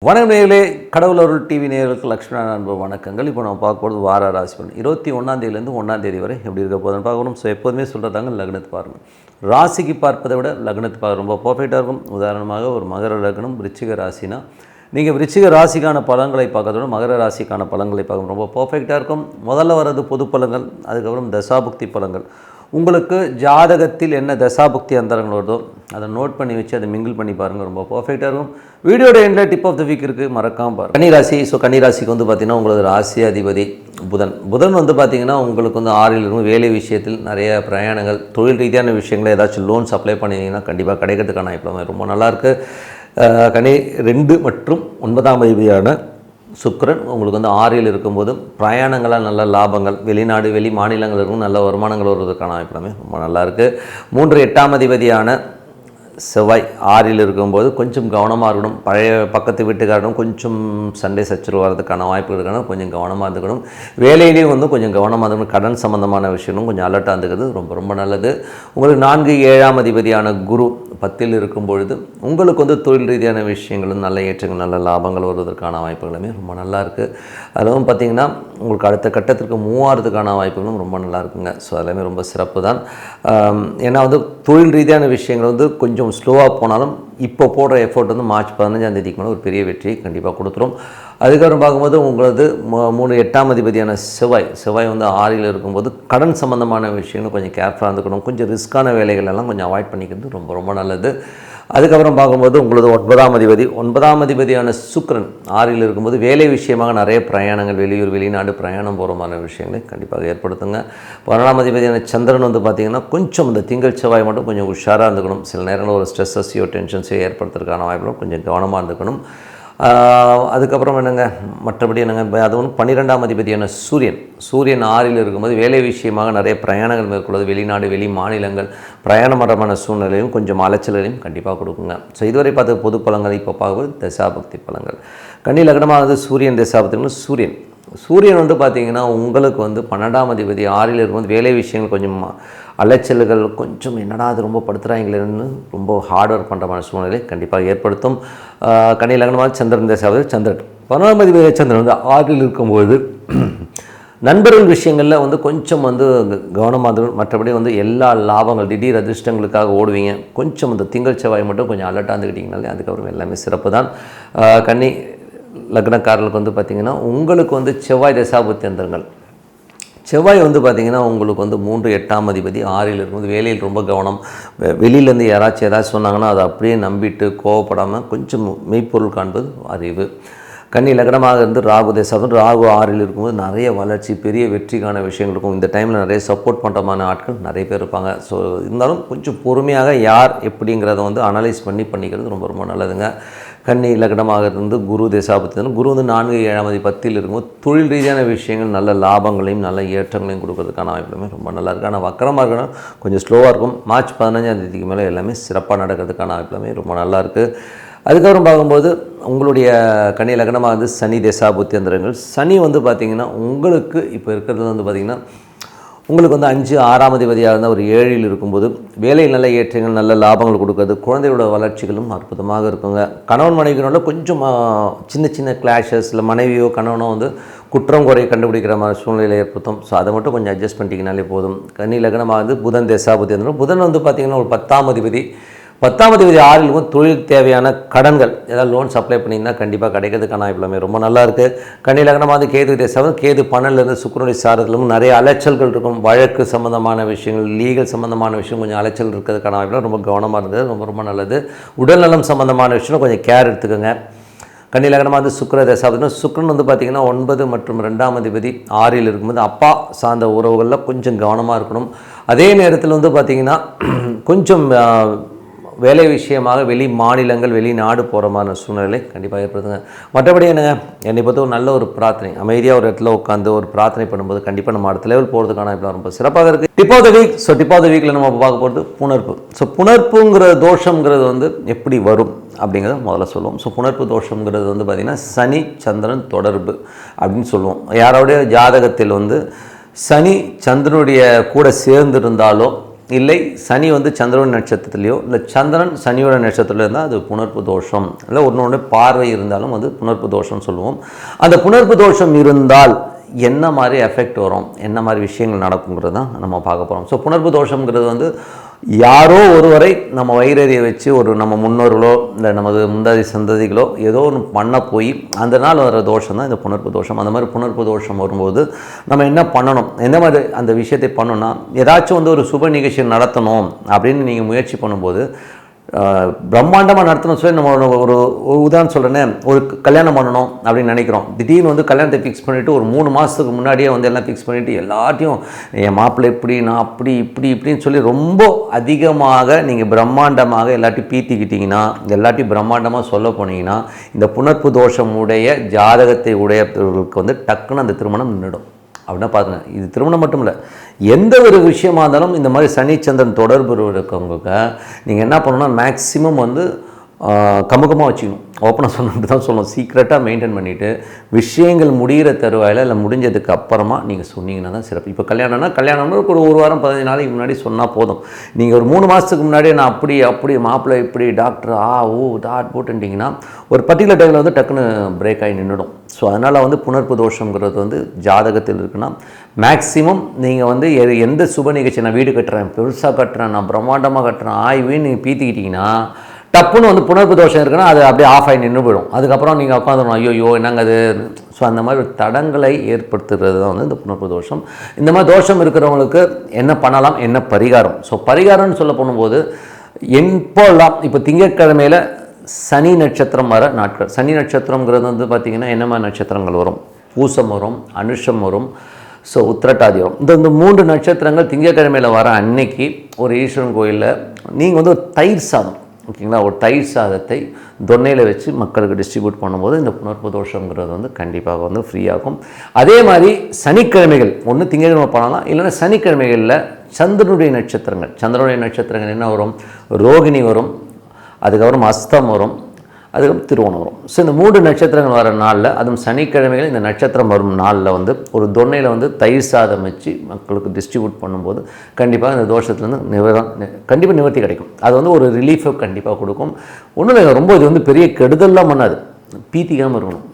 வணக்கம் நேயர்களே, கடவுள் அருள் டிவி நேயர்களுக்கு லக்ஷ்மண அன்பு வணக்கங்கள். இப்போ நம்ம பார்க்க போகிறது வார ராசி பலன் 21 1 தேதி வரை எப்படி இருக்க போதுன்னு பார்க்கணும். ஸோ எப்போதுமே சொல்கிறதாங்க லக்னத்தை பாருங்கள். ராசிக்கு பார்ப்பதை விட லக்னத்தை பார்க்க ரொம்ப பர்ஃபெக்டாக இருக்கும். உதாரணமாக ஒரு மகர லக்னம் விருச்சிக ராசினா நீங்கள் விருச்சிக ராசிக்கான பலன்களை பார்க்கறதோட மகர ராசிக்கான பலன்களை பார்க்க ரொம்ப பர்ஃபெக்டாக இருக்கும். முதல்ல வர்றது பொது பலன்கள், அதுக்கப்புறம் தசாபுக்தி பலன்கள். உங்களுக்கு ஜாதகத்தில் என்ன தசாபுக்தி அந்தரங்கள் வருதோ அதை நோட் பண்ணி வச்சு அதை மிங்கிள் பண்ணி பாருங்கள், ரொம்ப பர்ஃபெக்டாக இருக்கும். வீடியோட எண்டில் டிப் ஆஃப் த வீக் இருக்குது, மறக்காமல் பாருங்கள். கன்னிராசி. ஸோ கன்னிராசிக்கு வந்து பார்த்திங்கன்னா உங்களுக்கு ராசி அதிபதி புதன் வந்து பார்த்திங்கன்னா உங்களுக்கு வந்து 6ல் இருக்கும். வேலை விஷயத்தில் நிறைய பிரயாணங்கள், தொழில் ரீதியான விஷயங்களை ஏதாச்சும் லோன்ஸ் அப்ளை பண்ணிங்கன்னா கண்டிப்பாக கிடைக்கிறதுக்கான இப்போ ரொம்ப நல்லாயிருக்கு. கனி 2 மற்றும் 9ஆம் அதிபதியான சுக்கிரன் உங்களுக்கு வந்து 6ல் இருக்கும்போது பிரயாணங்களால் நல்ல லாபங்கள், வெளிநாடு வெளி மாநிலங்கள் இருக்கும் நல்ல வருமானங்கள் வருவதற்கான வாய்ப்பு ரொம்ப நல்லாயிருக்கு. 3 8ஆம் அதிபதியான செவ்வாய் 6ல் இருக்கும்போது கொஞ்சம் கவனமாக இருக்கணும். பழைய பக்கத்து வீட்டுக்காரனும் கொஞ்சம் சண்டை சச்சரவு வரதுக்கான வாய்ப்பு இருக்கணும், கொஞ்சம் கவனமாக இருந்துக்கணும். வேலையிலையும் வந்து கொஞ்சம் கவனமாக இருக்கணும். கடன் சம்மந்தமான விஷயமும் கொஞ்சம் அலர்ட்டாக இருந்துக்கிறது ரொம்ப ரொம்ப நல்லது. உங்களுக்கு 4 7ஆம் அதிபதியான குரு 10ல் இருக்கும்பொழுது உங்களுக்கு வந்து தொழில் ரீதியான விஷயங்களும் நல்ல ஏற்றங்கள் நல்ல லாபங்கள் வருவதற்கான வாய்ப்புகளுமே ரொம்ப நல்லாயிருக்கு. அதுவும் பார்த்திங்கன்னா உங்களுக்கு அடுத்த கட்டத்திற்கு மூவாகிறதுக்கான வாய்ப்புகளும் ரொம்ப நல்லா இருக்குங்க. ஸோ எல்லாமே ரொம்ப சிறப்பு தான். ஏன்னா வந்து தொழில் ரீதியான விஷயங்கள் வந்து கொஞ்சம் ஸ்லோவாக போனாலும் இப்போ போடுற எஃபோர்ட் வந்து மார்ச் 15ஆம் தேதிக்கு மேலே ஒரு பெரிய வெற்றியை கண்டிப்பாக கொடுத்துரும். அதுக்கப்புறம் பார்க்கும்போது உங்களது 3 8ஆம் அதிபதியான செவ்வாய் வந்து 6ல் இருக்கும்போது கடன் சம்மந்தமான விஷயங்கள் கொஞ்சம் கேர்ஃபுல்லாக இருந்துக்கணும். கொஞ்சம் ரிஸ்க்கான வேலைகள் எல்லாம் கொஞ்சம் அவாய்ட் பண்ணிக்கிறது ரொம்ப ரொம்ப நல்லது. அதுக்கப்புறம் பார்க்கும்போது உங்களது 9ஆம் அதிபதியான சுக்கிரன் 6ல் இருக்கும்போது வேலை விஷயமாக நிறைய பிரயாணங்கள், வெளியூர் வெளிநாடு பிரயாணம் போகிறமான விஷயங்களை கண்டிப்பாக ஏற்படுத்துங்க. 11ஆம் அதிபதியான சந்திரன் வந்து பார்த்திங்கன்னா கொஞ்சம் இந்த திங்கள் செவ்வாய் மட்டும் கொஞ்சம் உஷாராக இருந்துக்கணும். சில நேரங்களில் ஒரு ஸ்ட்ரெஸ்ஸையோ டென்ஷன்ஸையோ ஏற்படுத்துறதுக்கான வாய்ப்புகளும் கொஞ்சம் கவனமாக இருந்துக்கணும். அதுக்கப்புறம் என்னங்க மற்றபடி என்னங்க அதுவும் 12ஆம் அதிபதியான சூரியன் 6ல் இருக்கும்போது வேலை விஷயமாக நிறைய பிரயாணங்கள் மேற்கொள்வது, வெளிநாடு வெளி மாநிலங்கள் பிரயாணமரமான சூழ்நிலையும் கொஞ்சம் அலைச்சலையும் கண்டிப்பாக கொடுக்குங்க. ஸோ இதுவரை பார்த்த பொது பலன்கள் இப்போ பார்க்கும்போது தசாபக்தி பலன்கள். கன்னி லக்னமானது சூரியன் தசாபக்தி. சூரியன் வந்து பார்த்திங்கன்னா உங்களுக்கு வந்து 12ஆம் அதிபதி 6ல் இருக்கும்போது வேலை விஷயங்கள் கொஞ்சம் அலைச்சல்கள், கொஞ்சம் என்னடா அது ரொம்ப படுத்துகிறாங்களேன்னு ரொம்ப ஹார்ட் ஒர்க் பண்ணுற மாதிரி சூழ்நிலை கண்டிப்பாக ஏற்படுத்தும். கன்னி லக்னமாக சந்திரன் தசாபதி. சந்திரன் 11ஆம் அதிபதி சந்திரன் வந்து 6ல் இருக்கும்போது நண்பர்கள் விஷயங்களில் வந்து கொஞ்சம் வந்து கவனமாக, மற்றபடி வந்து எல்லா லாபங்கள் திடீர் அதிர்ஷ்டங்களுக்காக ஓடுவீங்க. கொஞ்சம் இந்த திங்கள் செவ்வாய் மட்டும் கொஞ்சம் அலர்ட்டாக இருந்துக்கிட்டிங்கனாலே அதுக்கப்புறம் எல்லாமே சிறப்பு தான். கன்னி லக்னக்காரர்களுக்கு வந்து பார்த்திங்கன்னா உங்களுக்கு வந்து செவ்வாய் தசாபுத்தி அந்தரங்கள். செவ்வாய் வந்து பார்த்திங்கன்னா உங்களுக்கு வந்து 3 8ஆம் அதிபதி 6ல் இருக்கும்போது வேலையில் ரொம்ப கவனம். வெளியிலேருந்து யாராச்சும் ஏதாச்சும் சொன்னாங்கன்னா அதை அப்படியே நம்பிட்டு கோவப்படாமல் கொஞ்சம் மெய்ப்பொருள் காண்பது அறிவு. கன்னி லக்னமாக இருந்து ராகு தசாபதி. ராகு 6ல் இருக்கும்போது நிறைய வளர்ச்சி, பெரிய வெற்றிக்கான விஷயங்கள் இருக்கும். இந்த டைமில் நிறைய சப்போர்ட் பண்ணுறமான ஆட்கள் நிறைய பேர் இருப்பாங்க. ஸோ இருந்தாலும் கொஞ்சம் பொறுமையாக யார் எப்படிங்கிறத வந்து அனலைஸ் பண்ணிக்கிறது ரொம்ப ரொம்ப நல்லதுங்க. கன்னி லக்னமாக இருந்து குரு தசாபதி. குரு வந்து 4 7ஆம் அதிபதி 10ல் இருக்கும்போது தொழில் ரீதியான விஷயங்கள் நல்ல லாபங்களையும் நல்ல ஏற்றங்களையும் கொடுக்கறதுக்கான வாய்ப்புமே ரொம்ப நல்லாயிருக்கு. ஆனால் வக்கரமாக இருக்கணும், கொஞ்சம் ஸ்லோவாக இருக்கும். மார்ச் 15ஆம் தேதிக்கு மேலே எல்லாமே சிறப்பாக நடக்கிறதுக்கான வாய்ப்புமே ரொம்ப நல்லாயிருக்கு. அதுக்கப்புறம் பார்க்கும்போது உங்களுடைய கன்னி லக்னமாக வந்து சனி தசாபுத்தி அந்தரங்கள். சனி வந்து பார்த்திங்கன்னா உங்களுக்கு இப்போ இருக்கிறது வந்து பார்த்திங்கன்னா உங்களுக்கு வந்து 5 6ஆம் அதிபதியாக இருந்தால் ஒரு 7ல் இருக்கும்போது வேலையில் நல்ல ஏற்றங்கள் நல்ல லாபங்கள் கொடுக்குறது, குழந்தையோட வளர்ச்சிகளும் அற்புதமாக இருக்குங்க. கணவன் மனைவியோட கொஞ்சம் சின்ன கிளாஷஸ், இல்லை மனைவியோ கணவனோ வந்து குற்றம் குறை கண்டுபிடிக்கிற மாதிரி சூழ்நிலை ஏற்படுத்தும். ஸோ அதை மட்டும் கொஞ்சம் அட்ஜஸ்ட் பண்ணிக்கினாலே போதும். கன்னி லக்னமாக வந்து புதன் தசாபுத்தி அந்த புதன் வந்து பார்த்திங்கன்னா ஒரு 10ஆம் அதிபதி 6ல் தொழில் தேவையான கடன்கள் ஏதாவது லோன்ஸ் அப்ளை பண்ணிங்கன்னா கண்டிப்பாக கிடைக்கிறதுக்கான வாய்ப்புமே ரொம்ப நல்லாயிருக்கு. கன்னி லக்னமாக வந்து கேது தசாபதி. கேது 12லேருந்து சுக்கிரனுடைய சாரத்திலும் நிறைய அலைச்சல்கள் இருக்கும். வழக்கு சம்மந்தமான விஷயங்கள், லீகல் சம்மந்தமான விஷயம் கொஞ்சம் அலைச்சல் இருக்கிறதுக்கான வாய்ப்புலாம் ரொம்ப கவனமாக இருந்தது ரொம்ப ரொம்ப நல்லது. உடல்நலம் சம்மந்தமான விஷயம் கொஞ்சம் கேர் எடுத்துக்கோங்க. கன்னி லக்னமாக வந்து சுக்கிர தசாபதி. சுக்கிரன் வந்து பார்த்திங்கன்னா 9 மற்றும் 2ஆம் அதிபதி 6ல் இருக்கும்போது அப்பா சார்ந்த உறவுகளில் கொஞ்சம் கவனமாக இருக்கணும். அதே நேரத்தில் வந்து பார்த்திங்கன்னா கொஞ்சம் வேலை விஷயமாக வெளி மாநிலங்கள் வெளிநாடு போகிற மாதிரி சூழ்நிலை கண்டிப்பாக ஏற்படுத்துங்க. மற்றபடி என்னங்க என்னை பொறுத்த ஒரு நல்ல ஒரு பிரார்த்தனை, அமைதியாக ஒரு இடத்துல உட்காந்து ஒரு பிரார்த்தனை பண்ணும்போது கண்டிப்பாக நம்ம அடுத்த லெவல் போகிறதுக்கான இப்போ ரொம்ப சிறப்பாக இருக்குது. Tip of the week. So tip of the வீக்கில் நம்ம பார்க்க போகிறது புணர்ப்பு. ஸோ புணர்ப்புங்கிற தோஷங்கிறது வந்து எப்படி வரும் அப்படிங்கிறத முதல்ல சொல்லுவோம். ஸோ புணர்ப்பு தோஷங்கிறது வந்து பார்த்திங்கன்னா சனி சந்திரன் தொடர்பு அப்படின்னு சொல்லுவோம். யாரோடைய ஜாதகத்தில் வந்து சனி சந்திரனுடைய கூட சேர்ந்திருந்தாலோ இல்லை சனி வந்து சந்திரன் நட்சத்திரத்துலையோ இல்லை சந்திரன் சனியோட நட்சத்திரத்தில் இருந்தால் அது புணர்ப்பு தோஷம், இல்லை ஒன்று பார்வை இருந்தாலும் அது புணர்ப்பு தோஷம்னு சொல்லுவோம். அந்த புணர்ப்பு தோஷம் இருந்தால் என்ன மாதிரி எஃபெக்ட் வரும், என்ன மாதிரி விஷயங்கள் நடக்குங்கிறது தான் நம்ம பார்க்க போகிறோம். ஸோ புணர்ப்பு தோஷங்கிறது வந்து யாரோ ஒருவரை நம்ம வயிறறிய வச்சு ஒரு நம்ம முன்னோர்களோ இல்லை நமது முந்தாதி சந்ததிகளோ ஏதோ ஒன்று பண்ண போய் அந்த நாள் வர தோஷம் தான் இந்த புணர்ப்பு தோஷம். அந்த மாதிரி புணர்ப்பு தோஷம் வரும்போது நம்ம என்ன பண்ணணும், எந்த மாதிரி அந்த விஷயத்தை பண்ணணும்னா, ஏதாச்சும் வந்து ஒரு சுப நிகழ்ச்சி நடத்தணும் அப்படின்னு நீங்கள் முயற்சி பண்ணும்போது பிரம்மாண்டமாக நடத்தணும் சொல்லி நம்ம ஒரு உதாரணம் சொல்கிறேன்னே, ஒரு கல்யாணம் பண்ணணும் அப்படின்னு நினைக்கிறோம். திடீர்னு வந்து கல்யாணத்தை ஃபிக்ஸ் பண்ணிவிட்டு ஒரு 3 மாதத்துக்கு முன்னாடியே வந்து எல்லாம் ஃபிக்ஸ் பண்ணிவிட்டு எல்லாத்தையும் என் மாப்பிள்ளை இப்படி நான் அப்படி இப்படின்னு சொல்லி ரொம்ப அதிகமாக நீங்கள் பிரம்மாண்டமாக எல்லாத்தையும் பீத்திக்கிட்டிங்கன்னா, எல்லாத்தையும் பிரம்மாண்டமாக சொல்ல போனீங்கன்னா, இந்த புணர்ப்பு தோஷம் உடைய ஜாதகத்தை உடையவர்களுக்கு வந்து டக்குன்னு அந்த திருமணம் நின்றுடும். அப்படின்னா பாருங்க, இது திருமணம் மட்டும் இல்லை, எந்த ஒரு விஷயமா இருந்தாலும் இந்த மாதிரி சனி சந்திரன் தொடர்பு இருக்கவங்களுக்கு நீங்கள் என்ன பண்ணணும்னா மேக்ஸிமம் வந்து கமுகமாக வச்சுக்கணும். ஓப்பனாக சொன்னிட்டு தான் சொல்லணும். சீக்ரெட்டாக மெயின்டைன் பண்ணிவிட்டு விஷயங்கள் முடிகிற தருவாயில் இல்லை முடிஞ்சதுக்கு அப்புறமா நீங்கள் சொன்னீங்கன்னா தான் சிறப்பு. இப்போ கல்யாணம்னா ஒரு வாரம் 15 நாளைக்கு முன்னாடி சொன்னால் போதும். நீங்கள் ஒரு 3 மாதத்துக்கு முன்னாடியே நான் அப்படி மாப்பிள்ளை இப்படி டாக்டர் டாட் போட்டுட்டிங்கன்னா ஒரு பர்டிகுலர் டைமில் வந்து டக்குன்னு பிரேக் ஆகி நின்றுடும். ஸோ அதனால் வந்து புணர்ப்பு தோஷங்கிறது வந்து ஜாதகத்தில் இருக்குன்னா மேக்ஸிமம் நீங்கள் வந்து எந்த சுப நிகழ்ச்சி, நான் வீடு கட்டுறேன், பெருசாக கட்டுறேன், நான் பிரம்மாண்டமாக கட்டுறேன், ஆய்வுன்னு நீங்கள் பீத்திக்கிட்டிங்கன்னா டப்புன்னு வந்து புணர்ப்பு தோஷம் இருக்குன்னா அது அப்படியே ஆஃப் ஆகி நின்று போயிடும். அதுக்கப்புறம் நீங்கள் உட்காந்துடணும், ஐயோ என்னங்க அது. ஸோ அந்த மாதிரி தடங்களை ஏற்படுத்துகிறது தான் வந்து இந்த புணர்ப்பு தோஷம். இந்த மாதிரி தோஷம் இருக்கிறவங்களுக்கு என்ன பண்ணலாம், என்ன பரிகாரம். ஸோ பரிகாரம்னு சொல்ல போகும்போது எப்போல்லாம் இப்போ திங்கட்கிழமையில் சனி நட்சத்திரம் வர நாட்கள், சனி நட்சத்திரங்கிறது வந்து பார்த்திங்கன்னா என்ன மாதிரி நட்சத்திரங்கள் வரும், பூசம் வரும், அனுஷம் வரும், ஸோ உத்திரட்டாதி வரும். இந்த 3 நட்சத்திரங்கள் திங்கட்கிழமையில் வர அன்னைக்கு ஒரு ஈஸ்வரன் கோயிலில் நீங்கள் வந்து ஒரு தயிர் சாதம், ஓகேங்களா, ஒரு தயிர் சாதத்தை தொன்னையில் வச்சு மக்களுக்கு டிஸ்ட்ரிபியூட் பண்ணும்போது இந்த புணர்ப்பு தோஷங்கிறது வந்து கண்டிப்பாக வந்து ஃப்ரீயாகும். அதே மாதிரி சனிக்கிழமைகள் ஒன்று திங்கட்கிழமை பண்ணலாம், இல்லைன்னா சனிக்கிழமைகளில் சந்திரனுடைய நட்சத்திரங்கள் என்ன வரும், ரோகிணி வரும், அதுக்கப்புறம் அஸ்தம் வரும், அதுக்கப்புறம் திருவோணம் வரும். ஸோ இந்த 3 நட்சத்திரங்கள் வர நாளில், அதுவும் சனிக்கிழமைகள் இந்த நட்சத்திரம் வரும் நாளில் வந்து ஒரு தொன்னையில் வந்து தயிர் சாதம் வச்சு மக்களுக்கு டிஸ்ட்ரிபியூட் பண்ணும்போது கண்டிப்பாக இந்த தோஷத்துலேருந்து கண்டிப்பாக நிவர்த்தி கிடைக்கும். அது வந்து ஒரு ரிலீஃபை கண்டிப்பாக கொடுக்கும். ஒன்றும் இல்லை, ரொம்ப இது வந்து பெரிய கெடுதல்லாம் பண்ணாது, பீத்திக்காமல் இருக்கணும்.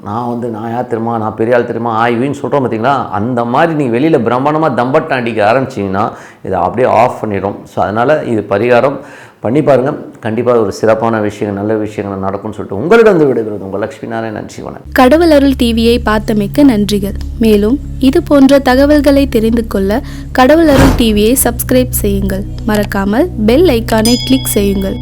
நான் யார் தெரியுமா, நான் பெரிய ஆள் தெரியுமா, ஆய்வின்னு சொல்கிறோம் பார்த்தீங்களா, அந்த மாதிரி நீங்கள் வெளியில் பிரம்மாண்டமாக தம்பட்டம் அடிக்க ஆரம்பிச்சிங்கன்னா இதை அப்படியே ஆஃப் பண்ணிடும். ஸோ அதனால் இது பரிகாரம் பண்ணி பாருங்கள், கண்டிப்பாக ஒரு சிறப்பான விஷயங்கள், நல்ல விஷயங்கள் நடக்கும்னு சொல்லிட்டு உங்களிடம் விடைபெறுவது உங்கள் லட்சுமி நாராயணன். நன்றி, வணக்கம். கடவுள் அருள் டிவியை பார்த்தமைக்க நன்றிகள். மேலும் இது போன்ற தகவல்களை தெரிந்து கொள்ள கடவுள் அருள் டிவியை சப்ஸ்கிரைப் செய்யுங்கள். மறக்காமல் பெல் ஐக்கானை கிளிக் செய்யுங்கள்.